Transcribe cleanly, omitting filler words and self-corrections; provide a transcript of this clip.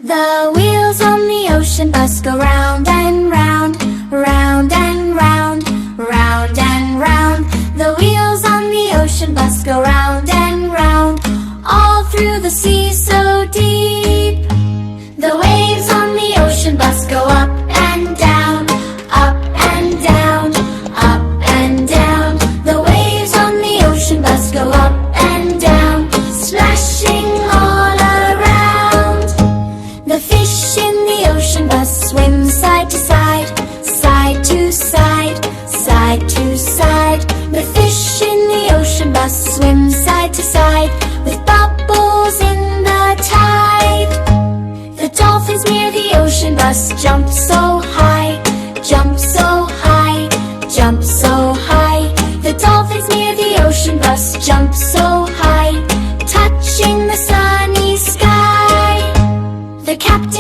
The wheels on the ocean bus go round and round, round and round, round and round. The wheels on the ocean bus go round and round, all through the sea so deep. The waves on the ocean bus go up and down, up and down, up and down. The waves on the ocean bus go up and down, splashing all around. The fish in the ocean bus swim side to side, side to side, side to side. The fish in the ocean bus swim side to side, with bubbles in the tide. The dolphins near the ocean bus jump so high, jump so high, jump so high. The dolphins near the ocean bus jump so high, touching the sunny sky. The captain